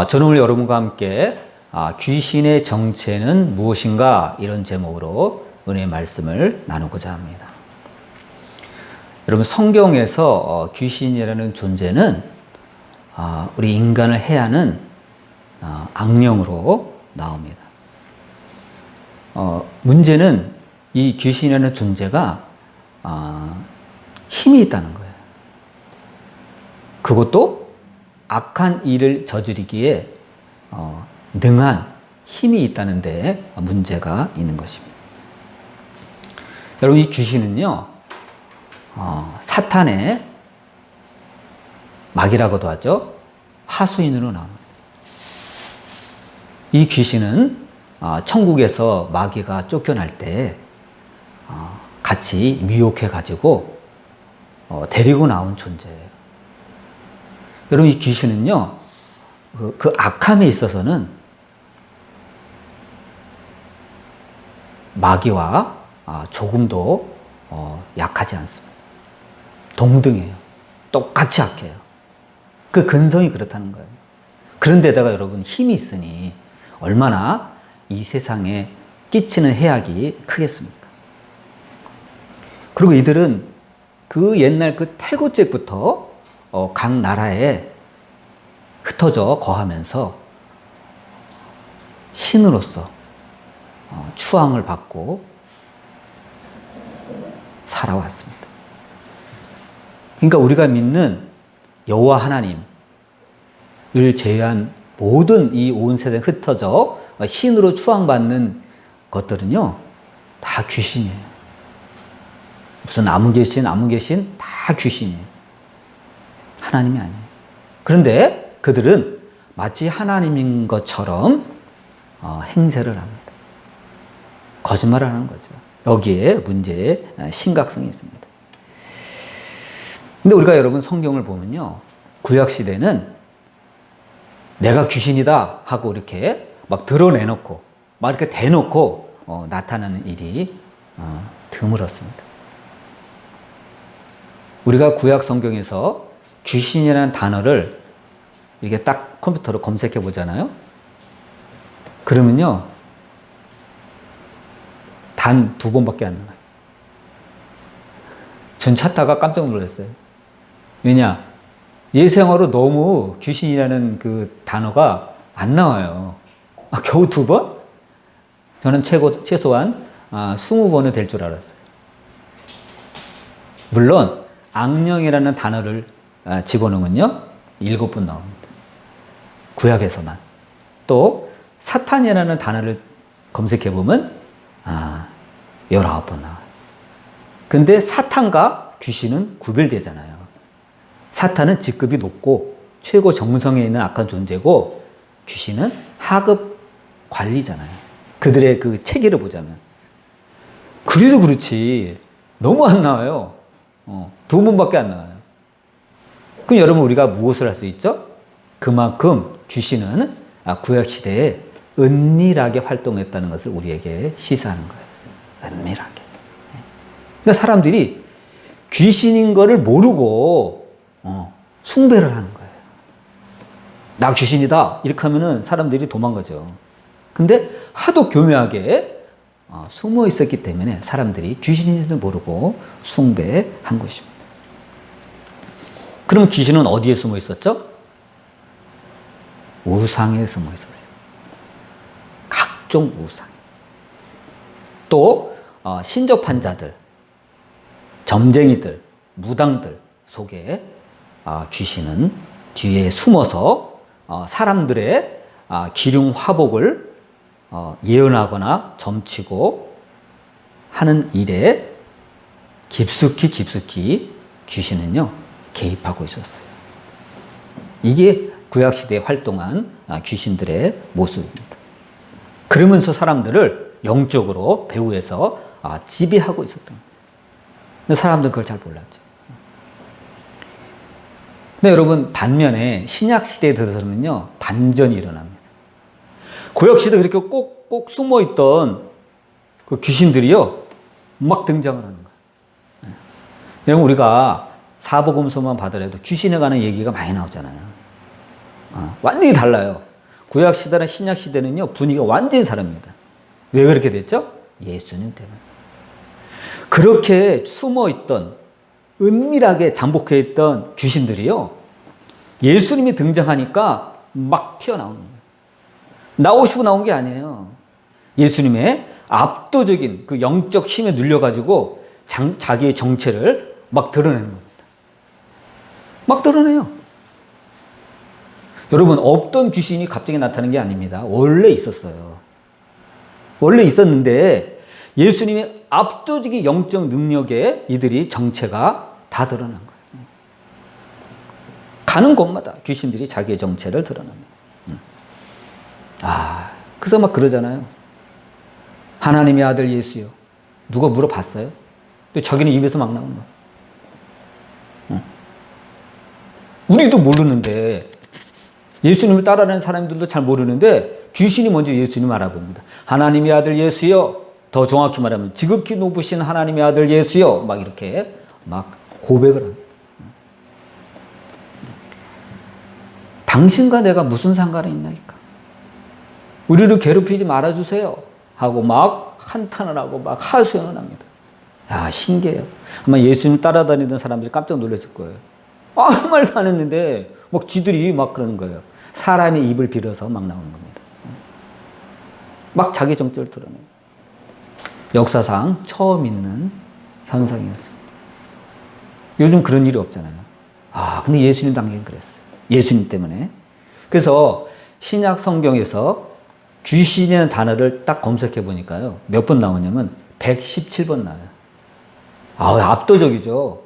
저는 오늘 여러분과 함께 귀신의 정체는 무엇인가 이런 제목으로 은혜의 말씀을 나누고자 합니다. 여러분 성경에서 귀신이라는 존재는 우리 인간을 해하는 악령으로 나옵니다. 문제는 이 귀신이라는 존재가 힘이 있다는 거예요. 그것도 악한 일을 저지르기에 능한 힘이 있다는 데 문제가 있는 것입니다. 여러분 이 귀신은요 사탄의 마귀라고도 하죠. 하수인으로 나옵니다. 이 귀신은 천국에서 마귀가 쫓겨날 때 같이 미혹해 가지고 데리고 나온 존재예요. 여러분 이 귀신은요 그 악함에 있어서는 마귀와 조금도 약하지 않습니다. 동등해요. 똑같이 악해요. 그 근성이 그렇다는 거예요. 그런데다가 여러분 힘이 있으니 얼마나 이 세상에 끼치는 해악이 크겠습니까? 그리고 이들은 그 옛날 그 태고잭부터 각 나라에 흩어져 거하면서 신으로서 추앙을 받고 살아왔습니다. 그러니까 우리가 믿는 여호와 하나님을 제외한 모든 이 온 세상에 흩어져 신으로 추앙받는 것들은요 다 귀신이에요. 무슨 아무 귀신 다 귀신이에요. 하나님이 아니에요. 그런데 그들은 마치 하나님인 것처럼 행세를 합니다. 거짓말을 하는 거죠. 여기에 문제의 심각성이 있습니다. 근데 우리가 여러분 성경을 보면요 구약시대는 내가 귀신이다 하고 이렇게 막 드러내놓고 막 이렇게 대놓고 나타나는 일이 드물었습니다. 우리가 구약 성경에서 귀신이라는 단어를 이게 딱 컴퓨터로 검색해 보잖아요. 그러면요 단 2번밖에 안 나와요. 전 찾다가 깜짝 놀랐어요. 왜냐? 예생어로 너무 귀신이라는 그 단어가 안 나와요. 겨우 2번? 저는 최소한 20번은 될 줄 알았어요. 물론 악령이라는 단어를 집어넣으면요 7번 나옵니다. 구약에서만. 또 사탄이라는 단어를 검색해 보면 19번 나와요. 근데 사탄과 귀신은 구별되잖아요. 사탄은 직급이 높고 최고 정성에 있는 악한 존재고 귀신은 하급 관리잖아요. 그들의 그 체계를 보자면. 그래도 그렇지 너무 안 나와요. 2번밖에 안 나와요. 그럼 여러분 우리가 무엇을 할 수 있죠? 그만큼 귀신은 구약시대에 은밀하게 활동했다는 것을 우리에게 시사하는 거예요. 은밀하게. 그러니까 사람들이 귀신인 거를 모르고 숭배를 하는 거예요. 나 귀신이다 이렇게 하면은 사람들이 도망가죠. 근데 하도 교묘하게 숨어 있었기 때문에 사람들이 귀신인지도 모르고 숭배한 것입니다. 그럼 귀신은 어디에 숨어 있었죠? 우상에 숨어 있었어요. 각종 우상. 또 신접한 자들, 점쟁이들, 무당들 속에 귀신은 뒤에 숨어서 사람들의 기륭 화복을 예언하거나 점치고 하는 일에 깊숙이 귀신은요 개입하고 있었어요. 이게 구약시대에 활동한 귀신들의 모습입니다. 그러면서 사람들을 영적으로 배후에서 지배하고 있었던 거예요. 근데 사람들은 그걸 잘 몰랐죠. 근데 여러분 반면에 신약시대에 들어서는요 반전이 일어납니다. 구약시대에 그렇게 꼭 숨어있던 그 귀신들이요 막 등장을 하는 거예요. 여러분 우리가 사복음서만 받으라도 귀신에 관한 얘기가 많이 나오잖아요. 완전히 달라요. 구약 시대나 신약 시대는요, 분위기가 완전히 다릅니다. 왜 그렇게 됐죠? 예수님 때문에. 그렇게 숨어 있던, 은밀하게 잠복해 있던 귀신들이요, 예수님이 등장하니까 막 튀어나오는 거예요. 나오시고 나온 게 아니에요. 예수님의 압도적인 그 영적 힘에 눌려가지고 자기의 정체를 막 드러내는 겁니다. 막 드러내요. 여러분, 없던 귀신이 갑자기 나타나는 게 아닙니다. 원래 있었어요. 원래 있었는데 예수님의 압도적인 영적 능력에 이들이 정체가 다 드러난 거예요. 가는 곳마다 귀신들이 자기의 정체를 드러납니다. 그래서 막 그러잖아요. 하나님의 아들 예수요. 누가 물어봤어요? 근데 자기는 입에서 막 나오는 거야. 우리도 모르는데, 예수님을 따라하는 사람들도 잘 모르는데 귀신이 먼저 예수님을 알아봅니다. 하나님의 아들 예수요. 더 정확히 말하면 지극히 높으신 하나님의 아들 예수요. 막 이렇게 막 고백을 합니다. 당신과 내가 무슨 상관이 있나이까? 우리를 괴롭히지 말아주세요. 하고 막 한탄을 하고 막 하소연을 합니다. 야, 신기해요. 아마 예수님 따라다니던 사람들이 깜짝 놀랐을 거예요. 아무 말도 안 했는데 막 쥐들이 막 그러는 거예요. 사람의 입을 빌어서 막 나오는 겁니다. 막 자기 정체를 드러내요. 역사상 처음 있는 현상이었습니다. 요즘 그런 일이 없잖아요. 근데 예수님 당시엔 그랬어요. 예수님 때문에. 그래서 신약 성경에서 귀신이라는 단어를 딱 검색해 보니까요, 몇 번 나오냐면 117번 나와요. 압도적이죠.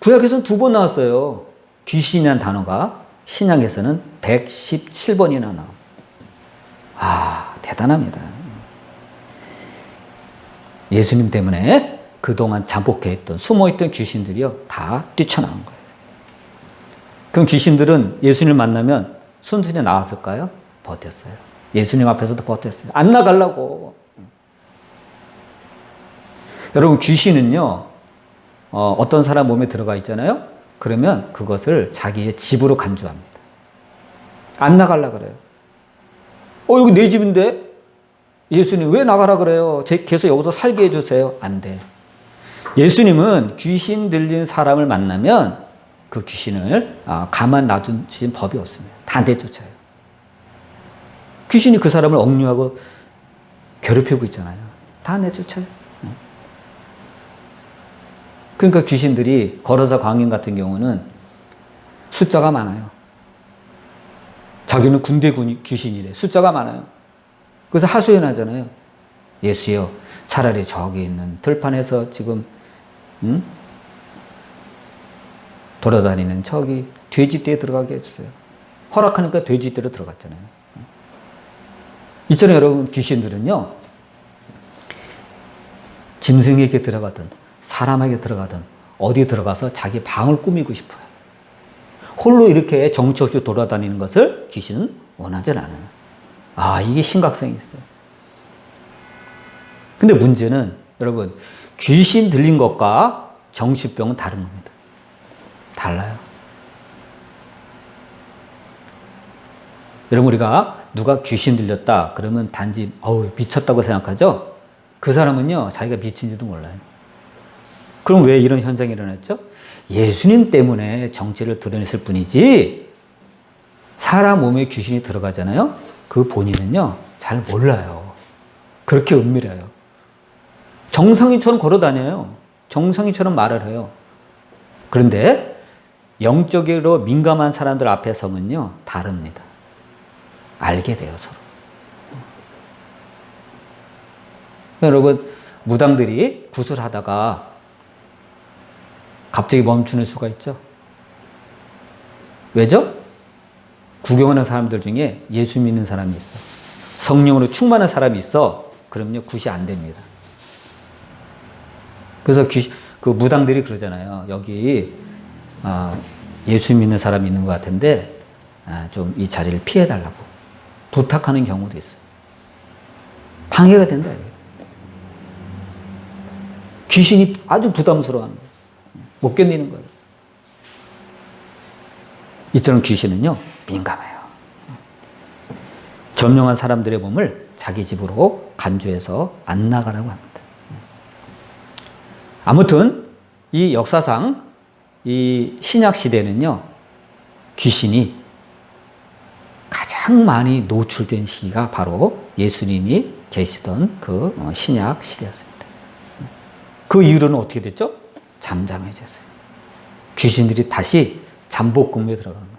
구약에서는 2번 나왔어요. 귀신이라는 단어가. 신약에서는 117번이나 나옵니다. 대단합니다. 예수님 때문에 그동안 잠복해 있던, 숨어 있던 귀신들이요, 다 뛰쳐나온 거예요. 그럼 귀신들은 예수님을 만나면 순순히 나왔을까요? 버텼어요. 예수님 앞에서도 버텼어요. 안 나가려고. 여러분, 귀신은요, 어떤 사람 몸에 들어가 있잖아요? 그러면 그것을 자기의 집으로 간주합니다. 안 나가려고 그래요. 여기 내 집인데? 예수님 왜 나가라 그래요? 계속 여기서 살게 해주세요. 안 돼. 예수님은 귀신 들린 사람을 만나면 그 귀신을 가만 놔두신 법이 없습니다. 다 내쫓아요. 귀신이 그 사람을 억류하고 괴롭히고 있잖아요. 다 내쫓아요. 그러니까 귀신들이 거러사 광인 같은 경우는 숫자가 많아요. 자기는 군대 귀신이래. 숫자가 많아요. 그래서 하소연 하잖아요. 예수요, 차라리 저기 있는 들판에서 지금 돌아다니는 저기 돼지떼에 들어가게 해주세요. 허락하니까 돼지떼로 들어갔잖아요. 있잖아요, 여러분. 귀신들은요, 짐승에게 들어가든 사람에게 들어가든 어디 들어가서 자기 방을 꾸미고 싶어요. 홀로 이렇게 정처 없이 돌아다니는 것을 귀신은 원하지 않아요. 이게 심각성이 있어요. 근데 문제는 여러분, 귀신 들린 것과 정신병은 다른 겁니다. 달라요. 여러분, 우리가 누가 귀신 들렸다 그러면 단지 미쳤다고 생각하죠? 그 사람은요, 자기가 미친지도 몰라요. 그럼 왜 이런 현상이 일어났죠? 예수님 때문에 정체를 드러냈을 뿐이지, 사람 몸에 귀신이 들어가잖아요? 그 본인은요, 잘 몰라요. 그렇게 은밀해요. 정상인처럼 걸어 다녀요. 정상인처럼 말을 해요. 그런데 영적으로 민감한 사람들 앞에 서면요, 다릅니다. 알게 돼요, 서로. 여러분, 무당들이 구슬하다가 갑자기 멈추는 수가 있죠. 왜죠? 구경하는 사람들 중에 예수 믿는 사람이 있어. 성령으로 충만한 사람이 있어. 그럼요, 굿이 안 됩니다. 그래서 그 무당들이 그러잖아요. 여기 예수 믿는 사람이 있는 것 같은데 좀 이 자리를 피해달라고 부탁하는 경우도 있어요. 방해가 된다. 귀신이 아주 부담스러워하는 거예요. 못 견디는 거예요. 이처럼 귀신은요, 민감해요. 점령한 사람들의 몸을 자기 집으로 간주해서 안 나가라고 합니다. 아무튼 이 역사상 이 신약 시대는요, 귀신이 가장 많이 노출된 시기가 바로 예수님이 계시던 그 신약 시대였습니다. 그 이후로는 어떻게 됐죠? 잠잠해졌어요. 귀신들이 다시 잠복근무에 들어가는 거예요.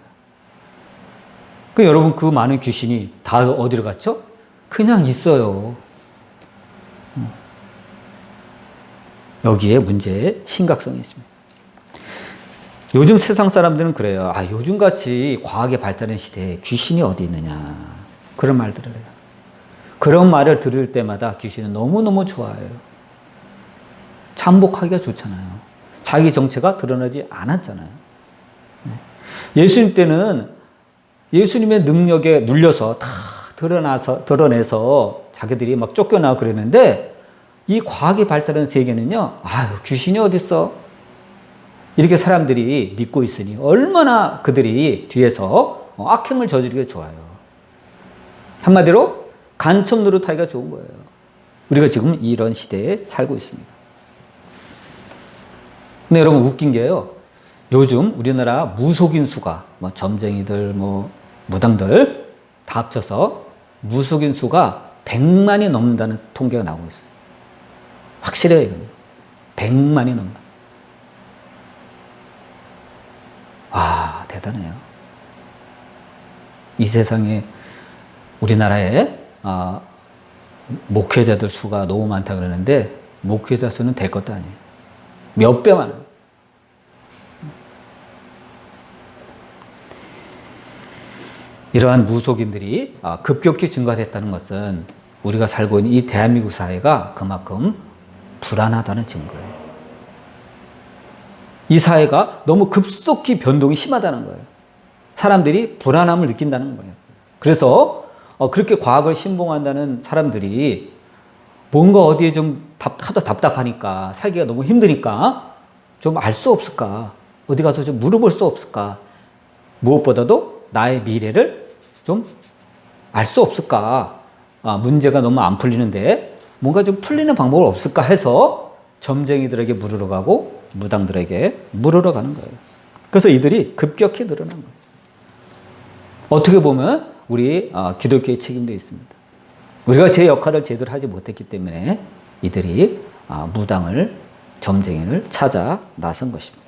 그 여러분, 그 많은 귀신이 다 어디로 갔죠? 그냥 있어요. 여기에 문제의 심각성이 있습니다. 요즘 세상 사람들은 그래요. 아, 요즘같이 과학이 발달한 시대에 귀신이 어디 있느냐. 그런 말들을 해요. 그런 말을 들을 때마다 귀신은 너무너무 좋아해요. 잠복하기가 좋잖아요. 자기 정체가 드러나지 않았잖아요. 예수님 때는 예수님의 능력에 눌려서 다 드러내서 자기들이 막 쫓겨나고 그랬는데, 이 과학이 발달한 세계는요, 아유, 귀신이 어딨어? 이렇게 사람들이 믿고 있으니 얼마나 그들이 뒤에서 악행을 저지르기 좋아요. 한마디로 간첩 노릇하기가 좋은 거예요. 우리가 지금 이런 시대에 살고 있습니다. 근데 여러분, 웃긴 게요, 요즘 우리나라 무속인 수가, 점쟁이들, 무당들 다 합쳐서 무속인 수가 100만이 넘는다는 통계가 나오고 있어요. 확실해요, 이건. 100만이 넘는다. 와, 대단해요. 이 세상에 우리나라에 목회자들 수가 너무 많다 그러는데, 목회자 수는 될 것도 아니에요. 몇 배 많아요. 이러한 무속인들이 급격히 증가됐다는 것은 우리가 살고 있는 이 대한민국 사회가 그만큼 불안하다는 증거예요. 이 사회가 너무 급속히 변동이 심하다는 거예요. 사람들이 불안함을 느낀다는 거예요. 그래서 그렇게 과학을 신봉한다는 사람들이 뭔가 어디에 좀 하도 답답하니까, 살기가 너무 힘드니까 좀 알 수 없을까? 어디 가서 좀 물어볼 수 없을까? 무엇보다도 나의 미래를 좀 알 수 없을까? 문제가 너무 안 풀리는데 뭔가 좀 풀리는 방법이 없을까 해서 점쟁이들에게 물으러 가고 무당들에게 물으러 가는 거예요. 그래서 이들이 급격히 늘어난 거예요. 어떻게 보면 우리 기독교의 책임도 있습니다. 우리가 제 역할을 제대로 하지 못했기 때문에 이들이 무당을, 점쟁이를 찾아 나선 것입니다.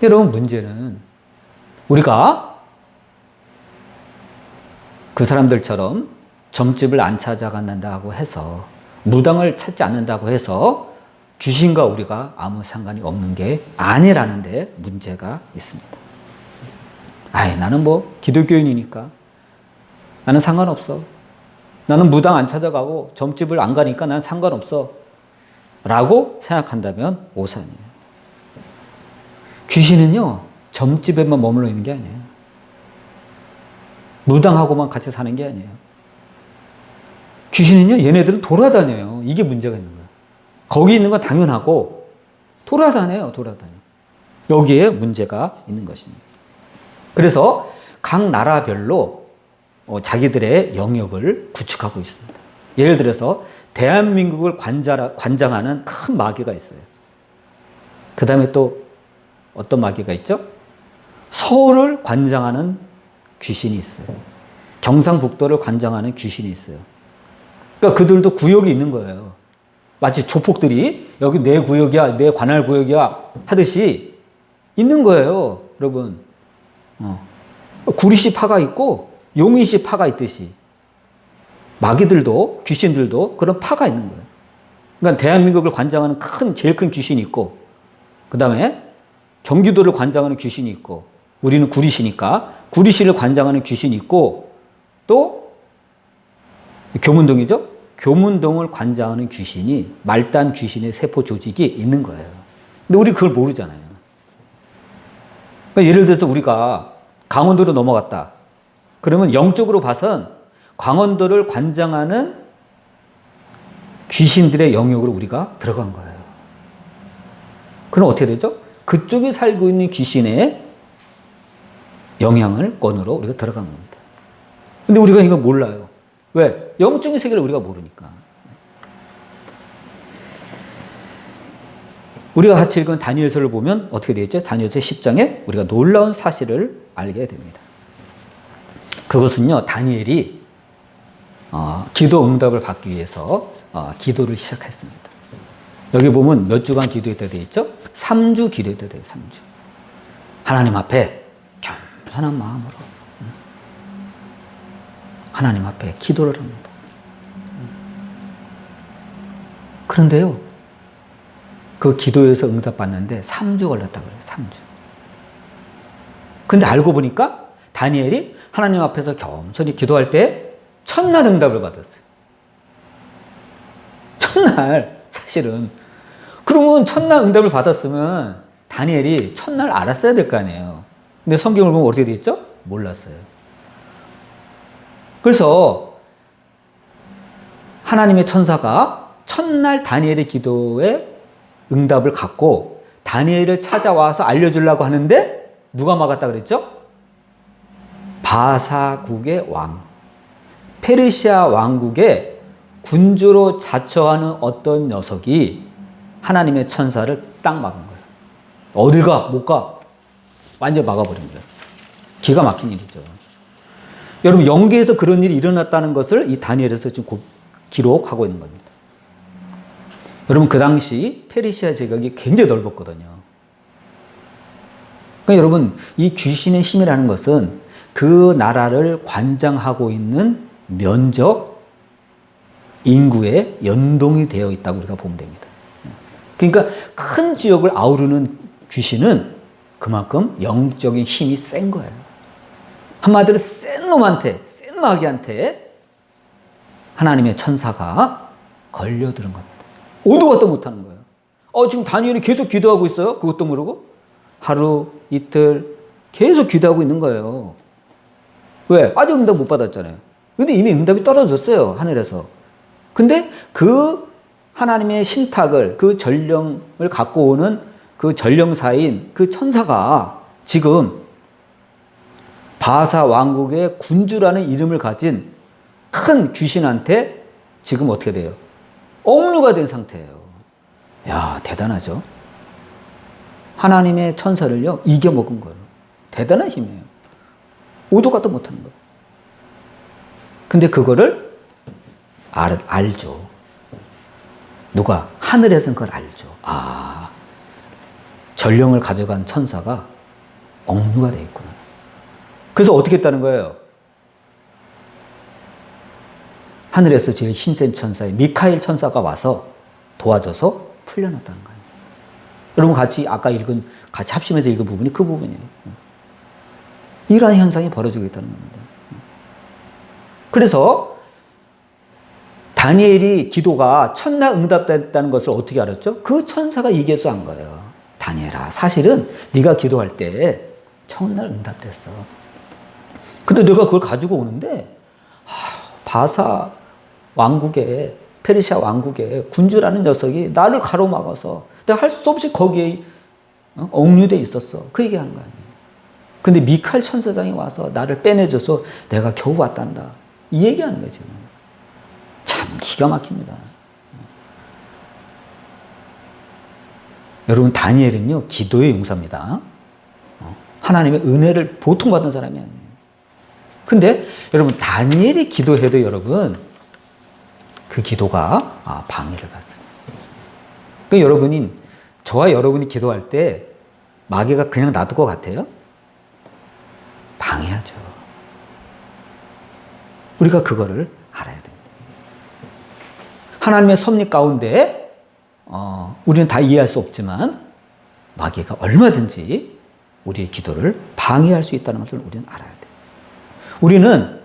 여러분, 문제는 우리가 그 사람들처럼 점집을 안 찾아간다고 해서, 무당을 찾지 않는다고 해서 귀신과 우리가 아무 상관이 없는 게 아니라는 데 문제가 있습니다. 아이, 나는 기독교인이니까 나는 상관없어. 나는 무당 안 찾아가고 점집을 안 가니까 난 상관없어. 라고 생각한다면 오산이에요. 귀신은요, 점집에만 머물러 있는 게 아니에요. 무당하고만 같이 사는 게 아니에요. 귀신은요, 얘네들은 돌아다녀요. 이게 문제가 있는 거예요. 거기 있는 건 당연하고 돌아다녀요. 여기에 문제가 있는 것입니다. 그래서 각 나라별로 자기들의 영역을 구축하고 있습니다. 예를 들어서 대한민국을 관장하는 큰 마귀가 있어요. 그 다음에 또 어떤 마귀가 있죠? 서울을 관장하는 귀신이 있어요. 경상북도를 관장하는 귀신이 있어요. 그러니까 그들도 구역이 있는 거예요. 마치 조폭들이 여기 내 구역이야, 내 관할 구역이야 하듯이 있는 거예요, 여러분. 구리시 파가 있고 용인시 파가 있듯이 마귀들도, 귀신들도 그런 파가 있는 거예요. 그러니까 대한민국을 관장하는 제일 큰 귀신이 있고, 그 다음에 경기도를 관장하는 귀신이 있고, 우리는 구리시니까 구리시를 관장하는 귀신이 있고, 또 교문동이죠? 교문동을 관장하는 귀신이, 말단 귀신의 세포 조직이 있는 거예요. 근데 우리 그걸 모르잖아요. 그러니까 예를 들어서 우리가 강원도로 넘어갔다. 그러면 영적으로 봐선 강원도를 관장하는 귀신들의 영역으로 우리가 들어간 거예요. 그럼 어떻게 되죠? 그쪽에 살고 있는 귀신의 영향권으로 우리가 들어간 겁니다. 근데 우리가 이거 몰라요. 왜? 영적인 세계를 우리가 모르니까. 우리가 같이 읽은 다니엘서를 보면 어떻게 되어 있죠? 다니엘서 10장에 우리가 놀라운 사실을 알게 됩니다. 그것은요, 다니엘이 기도 응답을 받기 위해서 기도를 시작했습니다. 여기 보면 몇 주간 기도했다 되어 있죠? 3주 기도했다 되어 있어요. 3주. 하나님 앞에 겸손한 마음으로 하나님 앞에 기도를 합니다. 그런데요, 그 기도에서 응답받는데 3주 걸렸다 그래요. 3주. 근데 알고 보니까 다니엘이 하나님 앞에서 겸손히 기도할 때 첫날 응답을 받았어요. 첫날, 사실은. 그러면 첫날 응답을 받았으면 다니엘이 첫날 알았어야 될 거 아니에요. 근데 성경을 보면 어떻게 되어 있죠? 몰랐어요. 그래서 하나님의 천사가 첫날 다니엘의 기도에 응답을 갖고 다니엘을 찾아와서 알려주려고 하는데 누가 막았다 그랬죠? 바사국의 왕, 페르시아 왕국의 군주로 자처하는 어떤 녀석이 하나님의 천사를 딱 막은 거예요. 어딜 가? 못 가. 완전 막아버린 거예요. 기가 막힌 일이죠. 여러분, 영계에서 그런 일이 일어났다는 것을 이 다니엘에서 지금 기록하고 있는 겁니다. 여러분, 그 당시 페르시아 제국이 굉장히 넓었거든요. 그러니까 여러분, 이 귀신의 힘이라는 것은 그 나라를 관장하고 있는 면적, 인구에 연동이 되어 있다고 우리가 보면 됩니다. 그러니까 큰 지역을 아우르는 귀신은 그만큼 영적인 힘이 센 거예요. 한마디로 센 놈한테, 센 마귀한테 하나님의 천사가 걸려드는 겁니다. 오도 갔다 못하는 거예요. 지금 다니엘이 계속 기도하고 있어요. 그것도 모르고. 하루, 이틀 계속 기도하고 있는 거예요. 왜? 아직 응답 못 받았잖아요. 근데 이미 응답이 떨어졌어요. 하늘에서. 근데 그 하나님의 신탁을, 그 전령을 갖고 오는 그 전령사인 그 천사가 지금 바사 왕국의 군주라는 이름을 가진 큰 귀신한테 지금 어떻게 돼요? 억류가 된 상태예요. 야, 대단하죠? 하나님의 천사를요, 이겨먹은 거예요. 대단한 힘이에요. 오도 가도 못하는 거예요. 근데 그거를 알죠. 누가? 하늘에서는 그걸 알죠. 전령을 가져간 천사가 억류가 되어 있구나. 그래서 어떻게 했다는 거예요? 하늘에서 제일 힘센 천사의 미카엘 천사가 와서 도와줘서 풀려났다는 거예요. 여러분 같이 아까 같이 합심해서 읽은 부분이 그 부분이에요. 이러한 현상이 벌어지고 있다는 겁니다. 그래서 다니엘이 기도가 첫날 응답됐다는 것을 어떻게 알았죠? 그 천사가 얘기해서 한 거예요. 다니엘아, 사실은 네가 기도할 때 첫날 응답됐어. 근데 내가 그걸 가지고 오는데 바사 왕국의, 페르시아 왕국의 군주라는 녀석이 나를 가로막아서 내가 할 수 없이 거기에 억류돼 있었어. 그 얘기하는 거 아니에요. 근데 미카엘 천사장이 와서 나를 빼내줘서 내가 겨우 왔단다. 이 얘기하는 거예요, 지금. 참 기가 막힙니다. 여러분, 다니엘은요, 기도의 용사입니다. 하나님의 은혜를 보통 받은 사람이 아니에요. 근데 여러분, 다니엘이 기도해도 여러분, 그 기도가 방해를 받습니다. 그러니까 여러분이, 저와 여러분이 기도할 때 마귀가 그냥 놔둘 것 같아요? 방해하죠. 우리가 그거를 알아야 됩니다. 하나님의 섭리 가운데 우리는 다 이해할 수 없지만 마귀가 얼마든지 우리의 기도를 방해할 수 있다는 것을 우리는 알아야 돼요.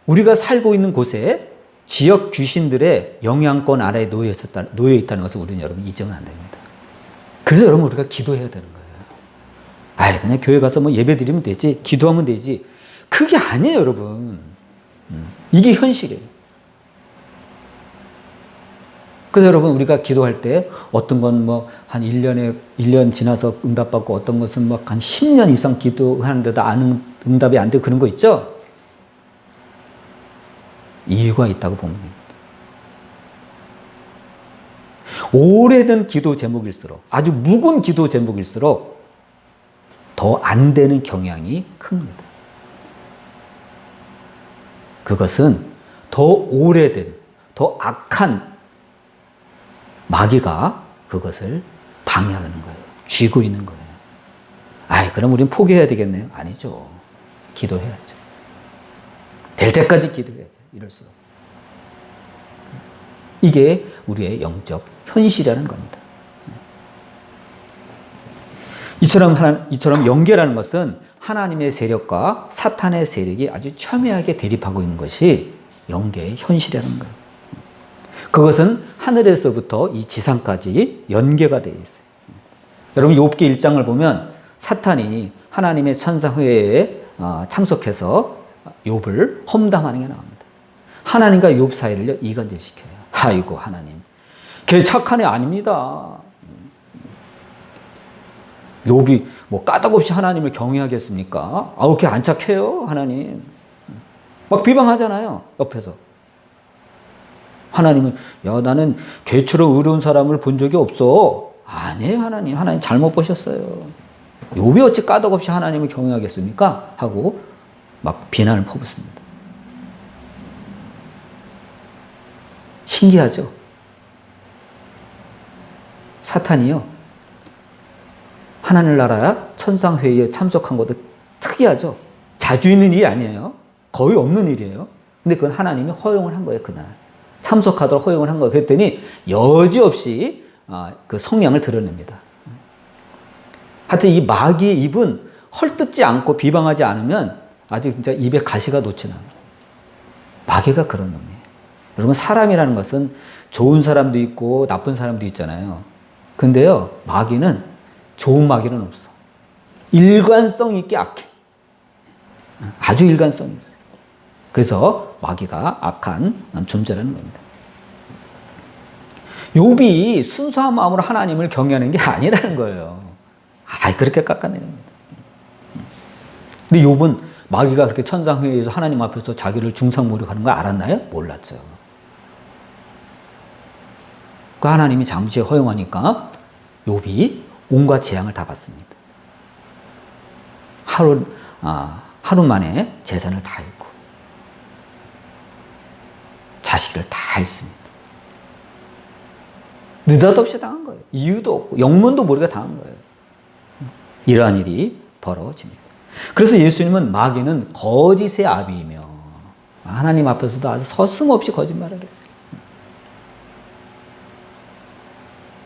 우리가 살고 있는 곳에 지역 귀신들의 영향권 아래에 놓여 있다는 것을 우리는 여러분 잊으면 안 됩니다. 그래서 여러분 우리가 기도해야 되는 거예요. 그냥 교회 가서 뭐 예배 드리면 되지, 기도하면 되지. 그게 아니에요, 여러분. 이게 현실이에요. 그래서 여러분, 우리가 기도할 때 어떤 건 뭐 한 1년 지나서 응답받고 어떤 것은 막 한 10년 이상 기도하는데도 응답이 안 되고 그런 거 있죠? 이유가 있다고 보면 됩니다. 오래된 기도 제목일수록, 아주 묵은 기도 제목일수록 더 안 되는 경향이 큽니다. 그것은 더 오래된, 더 악한 마귀가 그것을 방해하는 거예요. 쥐고 있는 거예요. 아이, 그럼 우린 포기해야 되겠네요. 아니죠. 기도해야죠. 될 때까지 기도해야죠. 이럴수록. 이게 우리의 영적 현실이라는 겁니다. 이처럼 영계라는 것은 하나님의 세력과 사탄의 세력이 아주 첨예하게 대립하고 있는 것이 영계의 현실이라는 거예요. 그것은 하늘에서부터 이 지상까지 연계가 되어 있어요. 여러분 욥기 1장을 보면 사탄이 하나님의 천상회의에 참석해서 욥을 험담하는 게 나옵니다. 하나님과 욥 사이를 이간질시켜요. 아이고 하나님, 걔 착한 애 아닙니다. 욥이 뭐 까닭없이 하나님을 경외하겠습니까? 아우 걔 안 착해요 하나님. 막 비방하잖아요 옆에서. 하나님은 야 나는 걔처럼 의로운 사람을 본 적이 없어. 아니에요 하나님. 하나님 잘못 보셨어요. 욥이 어찌 까닭없이 하나님을 경외하겠습니까? 하고 막 비난을 퍼붓습니다. 신기하죠? 사탄이요. 하나님 나라 천상회의에 참석한 것도 특이하죠? 자주 있는 일이 아니에요. 거의 없는 일이에요. 근데 그건 하나님이 허용을 한 거예요, 그날. 참석하도록 허용을 한 거예요. 그랬더니 여지없이 그 성량을 드러냅니다. 하여튼 이 마귀의 입은 헐뜯지 않고 비방하지 않으면 아주 진짜 입에 가시가 돋지 않아요. 마귀가 그런 놈이에요. 여러분 사람이라는 것은 좋은 사람도 있고 나쁜 사람도 있잖아요. 근데요 마귀는 좋은 마귀는 없어. 일관성 있게 악해. 아주 일관성이 있어요. 그래서 마귀가 악한 존재라는 겁니다. 욥이 순수한 마음으로 하나님을 경외하는 게 아니라는 거예요. 그렇게 깎아내립니다. 근데 욥은 마귀가 그렇게 천상회의에서 하나님 앞에서 자기를 중상모략하는 거 알았나요? 몰랐죠. 그 하나님이 잠시 허용하니까 욥이 온갖 재앙을 다 받습니다. 하루 만에 재산을 다 잃고 자식을 다 잃습니다. 느닷없이 당한 거예요. 이유도 없고 영문도 모르게 당한 거예요. 이러한 일이 벌어집니다. 그래서 예수님은 마귀는 거짓의 아비이며 하나님 앞에서도 아주 서슴없이 거짓말을 해요.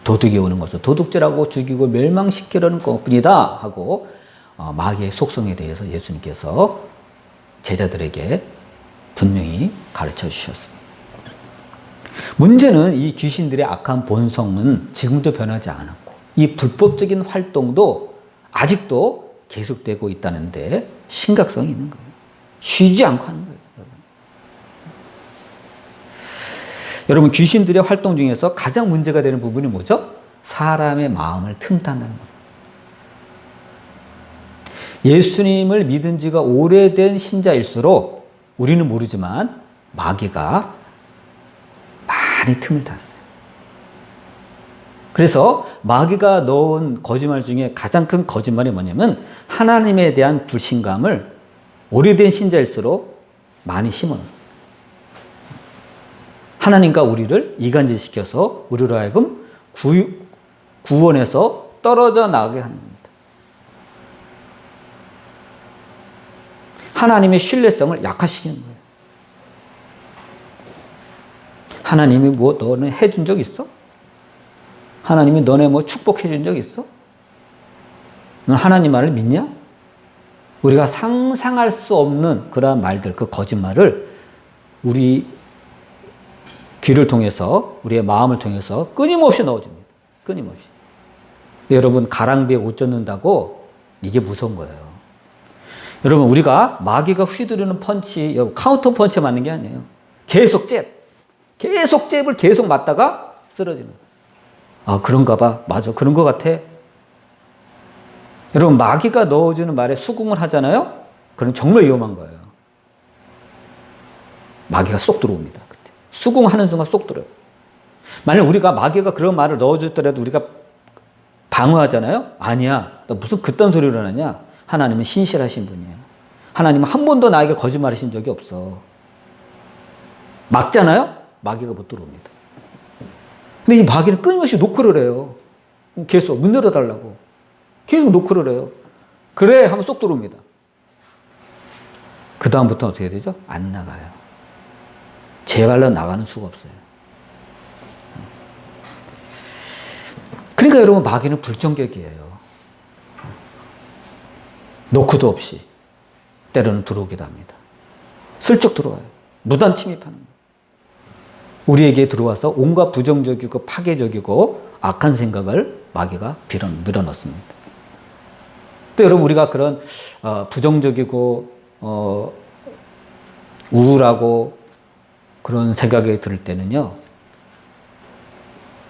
도둑이 오는 것을 도둑질하고 죽이고 멸망시키려는 것뿐이다 하고 마귀의 속성에 대해서 예수님께서 제자들에게 분명히 가르쳐 주셨습니다. 문제는 이 귀신들의 악한 본성은 지금도 변하지 않았고 이 불법적인 활동도 아직도 계속되고 있다는데 심각성이 있는 거예요. 쉬지 않고 하는 거예요. 여러분 귀신들의 활동 중에서 가장 문제가 되는 부분이 뭐죠? 사람의 마음을 틈탄다는 겁니다. 예수님을 믿은 지가 오래된 신자일수록 우리는 모르지만 마귀가 많이 틈을 탔어요. 그래서 마귀가 넣은 거짓말 중에 가장 큰 거짓말이 뭐냐면 하나님에 대한 불신감을 오래된 신자일수록 많이 심어놨어요. 하나님과 우리를 이간질시켜서 우리로 하여금 구원에서 떨어져 나가게 하는 겁니다. 하나님의 신뢰성을 약화시키는 거예요. 하나님이 뭐 너는 해준 적 있어? 하나님이 너네 뭐 축복해 준 적 있어? 넌 하나님 말을 믿냐? 우리가 상상할 수 없는 그러한 말들, 그 거짓말을 우리 귀를 통해서, 우리의 마음을 통해서 끊임없이 넣어줍니다. 끊임없이. 여러분, 가랑비에 옷 젖는다고 이게 무서운 거예요. 여러분, 우리가 마귀가 휘두르는 펀치, 카운터 펀치 맞는 게 아니에요. 계속 잽을 계속 맞다가 쓰러지는 거예요. 그런가 봐. 맞아. 그런 것 같아. 여러분, 마귀가 넣어주는 말에 수긍을 하잖아요? 그럼 정말 위험한 거예요. 마귀가 쏙 들어옵니다. 그때. 수긍하는 순간 쏙 들어요. 만약 우리가 마귀가 그런 말을 넣어줬더라도 우리가 방어하잖아요? 아니야. 너 무슨 그딴 소리를 하냐? 하나님은 신실하신 분이야. 하나님은 한 번도 나에게 거짓말하신 적이 없어. 막잖아요? 마귀가 못 들어옵니다. 근데 이 마귀는 끊임없이 노크를 해요. 계속 문 열어달라고. 계속 노크를 해요. 그래 하면 쏙 들어옵니다. 그 다음부터 어떻게 되죠? 안 나가요. 제 발로 나가는 수가 없어요. 그러니까 여러분 마귀는 불정격이에요. 노크도 없이 때로는 들어오기도 합니다. 슬쩍 들어와요. 무단 침입하는 거예요. 우리에게 들어와서 온갖 부정적이고 파괴적이고 악한 생각을 마귀가 밀어넣습니다. 또 여러분 우리가 그런 부정적이고 우울하고 그런 생각이 들 때는요,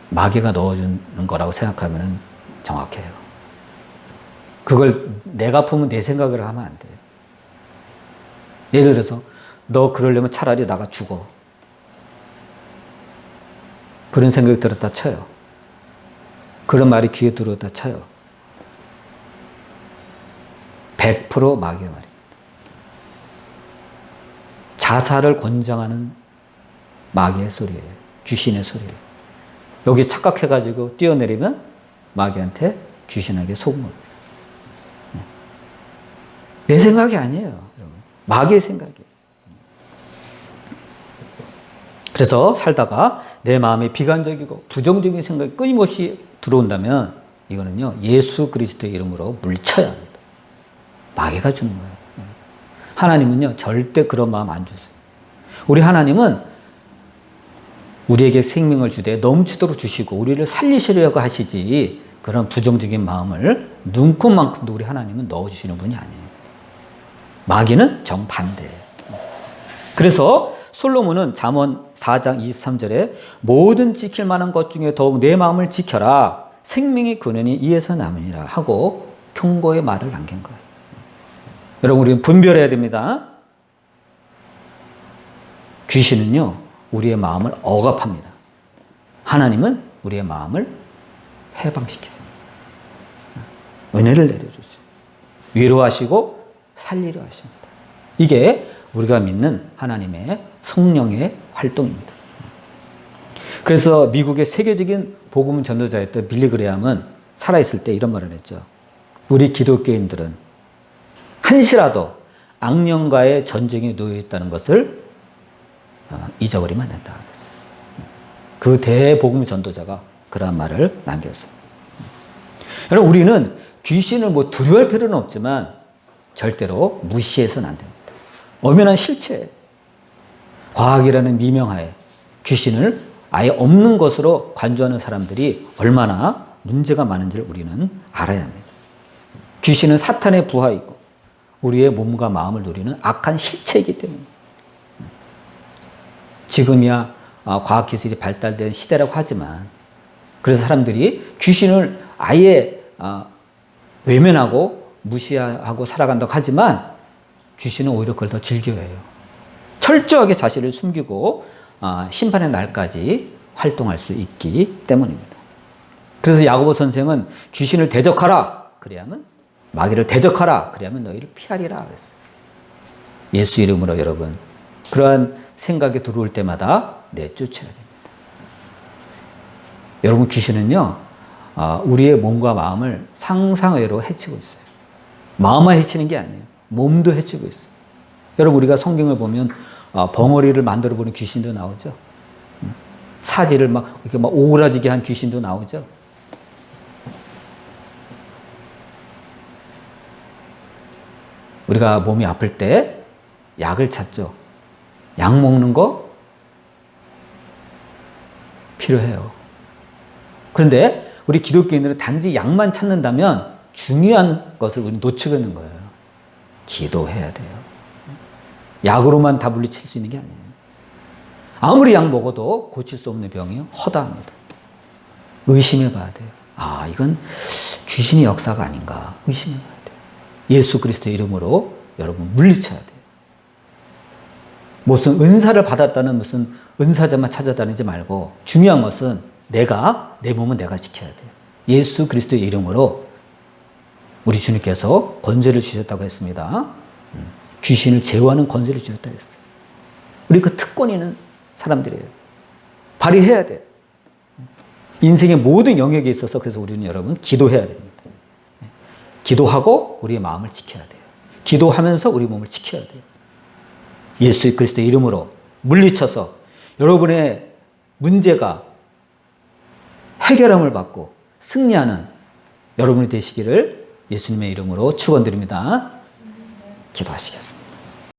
마귀가 넣어주는 거라고 생각하면 정확해요. 그걸 내가 품은 내 생각을 하면 안 돼요. 예를 들어서 너 그러려면 차라리 나가 죽어. 그런 생각이 들었다 쳐요. 그런 말이 귀에 들어왔다 쳐요. 100% 마귀의 말입니다. 자살을 권장하는 마귀의 소리예요. 귀신의 소리예요. 여기 착각해가지고 뛰어내리면 마귀한테 귀신에게 속은 겁니다. 내 생각이 아니에요, 여러분. 마귀의 생각이에요. 그래서 살다가 내 마음에 비관적이고 부정적인 생각이 끊임없이 들어온다면 이거는요, 예수 그리스도의 이름으로 물쳐야 합니다. 마귀가 주는 거예요. 하나님은요, 절대 그런 마음 안 주세요. 우리 하나님은 우리에게 생명을 주되 넘치도록 주시고 우리를 살리시려고 하시지, 그런 부정적인 마음을 눈꽃만큼도 우리 하나님은 넣어주시는 분이 아니에요. 마귀는 정반대예요. 그래서 솔로몬은 잠언 4장 23절에 모든 지킬 만한 것 중에 더욱 내 마음을 지켜라. 생명의 근원이 이에서 남으니라 하고 경고의 말을 남긴 거예요. 여러분, 우리는 분별해야 됩니다. 귀신은요, 우리의 마음을 억압합니다. 하나님은 우리의 마음을 해방시켜요. 은혜를 내려주세요. 위로하시고 살리려 하십니다. 이게 우리가 믿는 하나님의 성령의 활동입니다. 그래서 미국의 세계적인 복음 전도자였던 빌리 그레함은 살아있을 때 이런 말을 했죠. 우리 기독교인들은 한시라도 악령과의 전쟁에 놓여 있다는 것을 잊어버리면 안 된다. 그 대복음 전도자가 그러한 말을 남겼습니다. 여러분, 우리는 귀신을 두려워할 필요는 없지만 절대로 무시해서는 안 됩니다. 엄연한 실체예요. 과학이라는 미명하에 귀신을 아예 없는 것으로 관조하는 사람들이 얼마나 문제가 많은지를 우리는 알아야 합니다. 귀신은 사탄의 부하이고 우리의 몸과 마음을 누리는 악한 실체이기 때문입니다. 지금이야 과학기술이 발달된 시대라고 하지만, 그래서 사람들이 귀신을 아예 외면하고 무시하고 살아간다고 하지만 귀신은 오히려 그걸 더 즐겨해요. 철저하게 자신을 숨기고 심판의 날까지 활동할 수 있기 때문입니다. 그래서 야고보 선생은 귀신을 대적하라 그래야만, 마귀를 대적하라 그래야만 너희를 피하리라 그랬어요. 예수 이름으로 여러분, 그러한 생각이 들어올 때마다 내쫓아야 됩니다. 여러분, 귀신은요, 우리의 몸과 마음을 상상외로 해치고 있어요. 마음만 해치는 게 아니에요. 몸도 해치고 있어요. 여러분, 우리가 성경을 보면 벙어리를 만들어 보는 귀신도 나오죠. 사지를 이렇게 오그라지게 한 귀신도 나오죠. 우리가 몸이 아플 때 약을 찾죠. 약 먹는 거 필요해요. 그런데 우리 기독교인들은 단지 약만 찾는다면 중요한 것을 우리 놓치고 있는 거예요. 기도해야 돼요. 약으로만 다 물리칠 수 있는 게 아니에요. 아무리 약 먹어도 고칠 수 없는 병이 허다합니다. 의심해 봐야 돼요. 이건 귀신의 역사가 아닌가 의심해 봐야 돼요. 예수 그리스도의 이름으로 여러분 물리쳐야 돼요. 무슨 은사를 받았다는 무슨 은사자만 찾아다니지 말고 중요한 것은 내 몸은 내가 지켜야 돼요. 예수 그리스도의 이름으로 우리 주님께서 권세를 주셨다고 했습니다. 귀신을 제어하는 권세를 주셨다고 했어요. 우리 그 특권 있는 사람들이에요. 발휘해야 돼요. 인생의 모든 영역에 있어서 그래서 우리는 여러분 기도해야 됩니다. 기도하고 우리의 마음을 지켜야 돼요. 기도하면서 우리 몸을 지켜야 돼요. 예수 그리스도의 이름으로 물리쳐서 여러분의 문제가 해결함을 받고 승리하는 여러분이 되시기를 예수님의 이름으로 축원드립니다. 기도하시겠습니다.